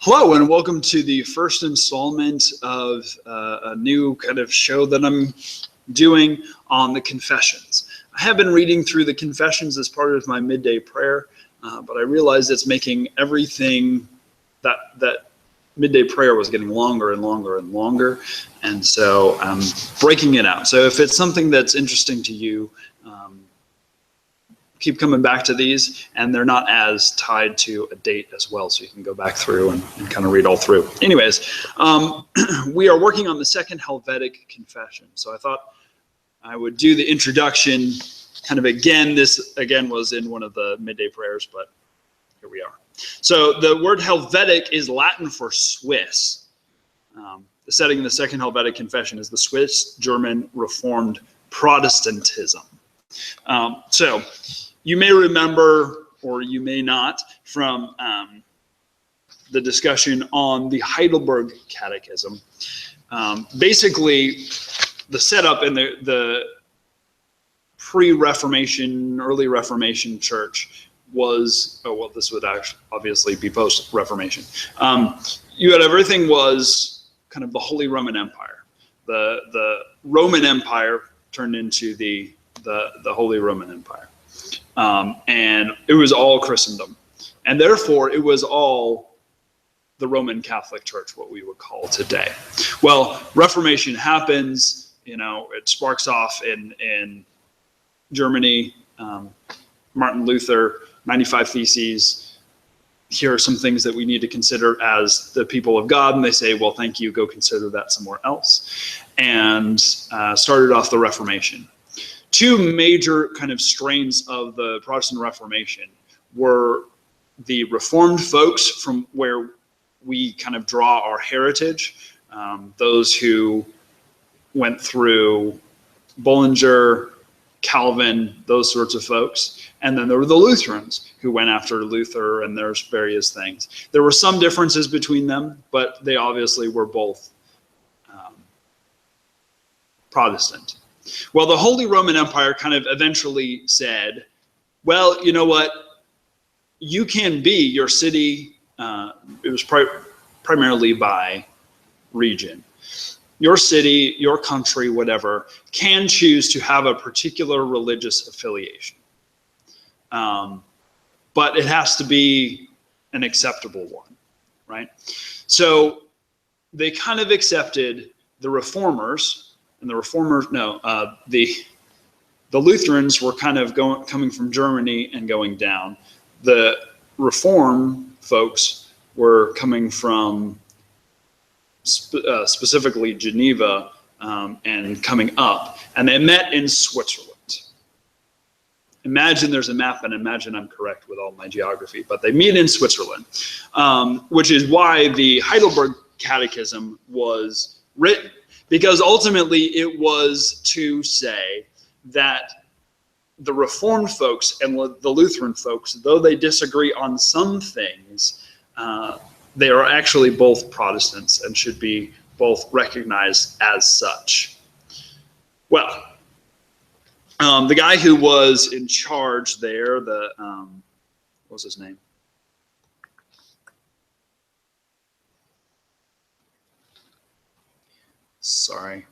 Hello, and welcome to the first installment of a new kind of show that I'm doing on the Confessions. I have been reading through the Confessions as part of my midday prayer, but I realized it's making everything that midday prayer was getting longer and longer and longer, and so I'm breaking it out. So if it's something that's interesting to you, keep coming back to these, and they're not as tied to a date as well, so you can go back through and kind of read all through. Anyways, we are working on the second Helvetic confession, so I thought I would do the introduction kind of again. This again was in one of the midday prayers, but here we are. So the word Helvetic is Latin for Swiss. The setting in the second Helvetic confession is the Swiss German Reformed Protestantism. So you may remember, or you may not, from the discussion on the Heidelberg Catechism. Basically, the setup in the pre-Reformation, early Reformation church was, this would actually obviously be post-Reformation. You had everything was kind of the Holy Roman Empire. The Roman Empire turned into the Holy Roman Empire. And it was all Christendom. And therefore, it was all the Roman Catholic Church, what we would call today. Well, Reformation happens, it sparks off in Germany. Martin Luther, 95 Theses. Here are some things that we need to consider as the people of God. And they say, well, thank you, go consider that somewhere else. And started off the Reformation. Two major kind of strains of the Protestant Reformation were the Reformed folks, from where we kind of draw our heritage, those who went through Bullinger, Calvin, those sorts of folks. And then there were the Lutherans who went after Luther, and there's various things. There were some differences between them, but they obviously were both Protestant. Well, the Holy Roman Empire kind of eventually said, well, you know what? You can be your city. It was primarily by region. Your city, your country, whatever, can choose to have a particular religious affiliation. But it has to be an acceptable one, right? So they kind of accepted the Reformers. And the Lutherans were kind of coming from Germany and going down. The Reform folks were coming from specifically Geneva and coming up. And they met in Switzerland. Imagine there's a map, and imagine I'm correct with all my geography. But they meet in Switzerland, which is why the Heidelberg Catechism was written. Because ultimately it was to say that the Reformed folks and the Lutheran folks, though they disagree on some things, they are actually both Protestants and should be both recognized as such. Well, the guy who was in charge there, what was his name? Sorry.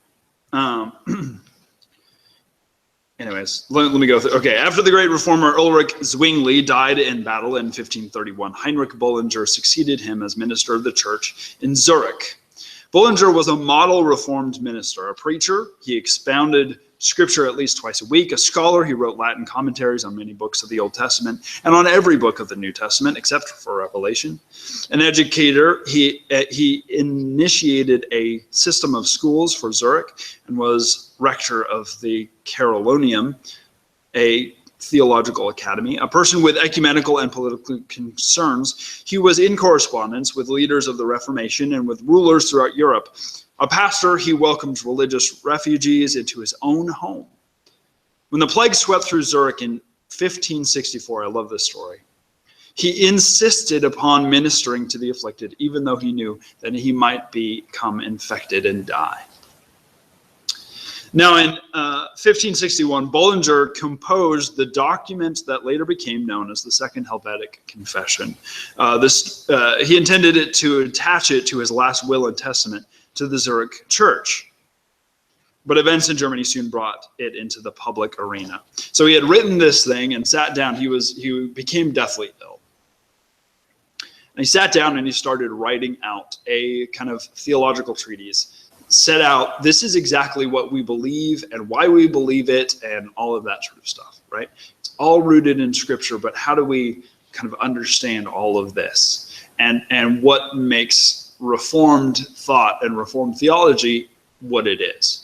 Anyways, let me go through. Okay, after the great reformer Ulrich Zwingli died in battle in 1531, Heinrich Bullinger succeeded him as minister of the church in Zurich. Bullinger was a model Reformed minister, a preacher. He expounded scripture at least twice a week. A scholar, he wrote Latin commentaries on many books of the Old Testament and on every book of the New Testament except for Revelation. An educator, he initiated a system of schools for Zurich and was rector of the Carolinum, a theological academy. A person with ecumenical and political concerns, he was in correspondence with leaders of the Reformation and with rulers throughout Europe. A pastor, he welcomed religious refugees into his own home. When the plague swept through Zurich in 1564, I love this story, he insisted upon ministering to the afflicted, even though he knew that he might become infected and die. Now, in 1561, Bullinger composed the document that later became known as the Second Helvetic Confession. He intended it to attach it to his last will and testament to the Zurich church. But events in Germany soon brought it into the public arena. So he had written this thing and sat down. He became deathly ill. And he sat down and he started writing out a kind of theological treatise, set out, this is exactly what we believe and why we believe it and all of that sort of stuff, right? It's all rooted in Scripture, but how do we kind of understand all of this? And what makes Reformed thought and Reformed theology what it is?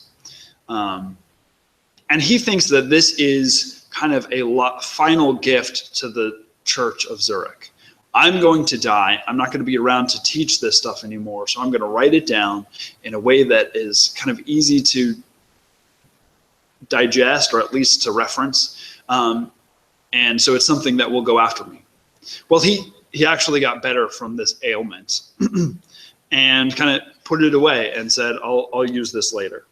And he thinks that this is kind of a final gift to the Church of Zurich. I'm going to die. I'm not going to be around to teach this stuff anymore. So I'm going to write it down in a way that is kind of easy to digest, or at least to reference. And so it's something that will go after me. Well, he actually got better from this ailment and kind of put it away and said, I'll use this later.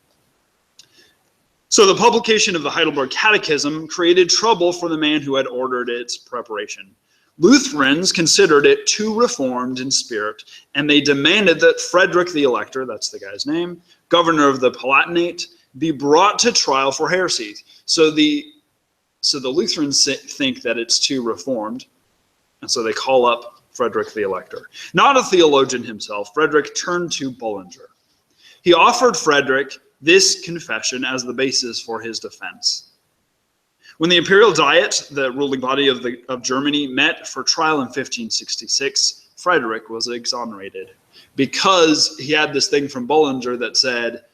So the publication of the Heidelberg Catechism created trouble for the man who had ordered its preparation. Lutherans considered it too reformed in spirit, and they demanded that Frederick the Elector, that's the guy's name, governor of the Palatinate, be brought to trial for heresy. So the Lutherans think that it's too reformed, and so they call up Frederick the Elector. Not a theologian himself, Frederick turned to Bullinger. He offered Frederick this confession as the basis for his defense. When the Imperial Diet, the ruling body of Germany, met for trial in 1566, Frederick was exonerated because he had this thing from Bullinger that said,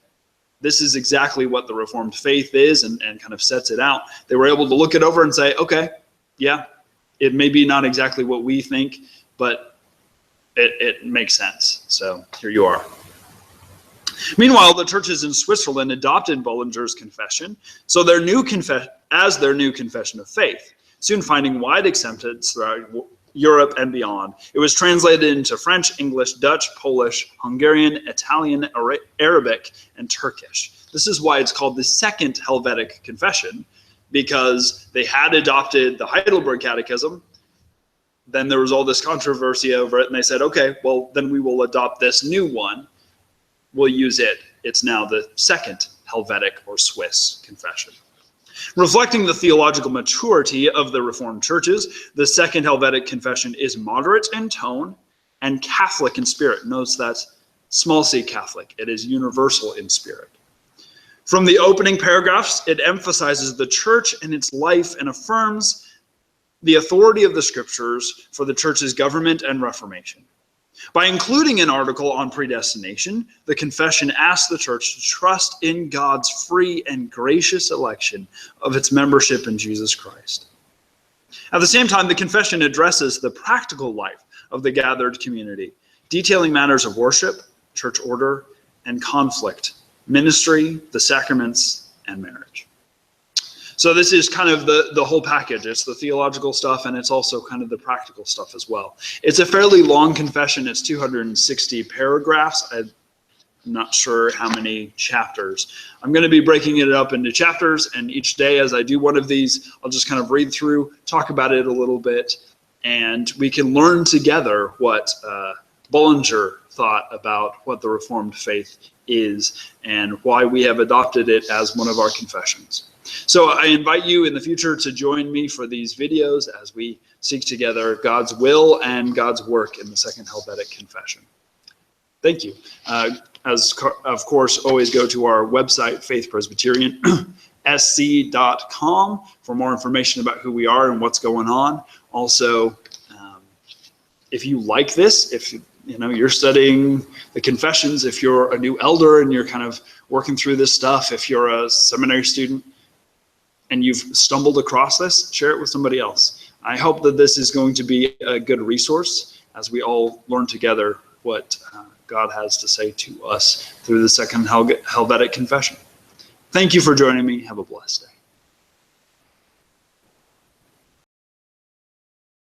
this is exactly what the Reformed faith is, and kind of sets it out. They were able to look it over and say, okay, yeah, it may be not exactly what we think, but it makes sense. So here you are. Meanwhile, the churches in Switzerland adopted Bullinger's confession as their new confession of faith, soon finding wide acceptance throughout Europe and beyond. It was translated into French, English, Dutch, Polish, Hungarian, Italian, Arabic, and Turkish. This is why it's called the Second Helvetic Confession, because they had adopted the Heidelberg Catechism. Then there was all this controversy over it, and they said, okay, well, then we will adopt this new one. We'll use it. It's now the Second Helvetic or Swiss Confession. Reflecting the theological maturity of the Reformed churches, the Second Helvetic Confession is moderate in tone and Catholic in spirit. Notice that's small c Catholic. It is universal in spirit. From the opening paragraphs, it emphasizes the church and its life and affirms the authority of the Scriptures for the church's government and reformation. By including an article on predestination, the confession asks the church to trust in God's free and gracious election of its membership in Jesus Christ. At the same time, the confession addresses the practical life of the gathered community, detailing matters of worship, church order, and conflict, ministry, the sacraments, and marriage. So this is kind of the whole package. It's the theological stuff, and it's also kind of the practical stuff as well. It's a fairly long confession. It's 260 paragraphs. I'm not sure how many chapters. I'm going to be breaking it up into chapters, and each day as I do one of these, I'll just kind of read through, talk about it a little bit, and we can learn together what Bullinger thought about what the Reformed faith is and why we have adopted it as one of our confessions. So I invite you in the future to join me for these videos as we seek together God's will and God's work in the Second Helvetic Confession. Thank you. Of course, always go to our website, faithpresbyteriansc.com, for more information about who we are and what's going on. Also, if you like this, if you're studying the confessions, if you're a new elder and you're kind of working through this stuff, if you're a seminary student, and you've stumbled across this, share it with somebody else. I hope that this is going to be a good resource as we all learn together what God has to say to us through the Second Helvetic Confession. Thank you for joining me. Have a blessed day.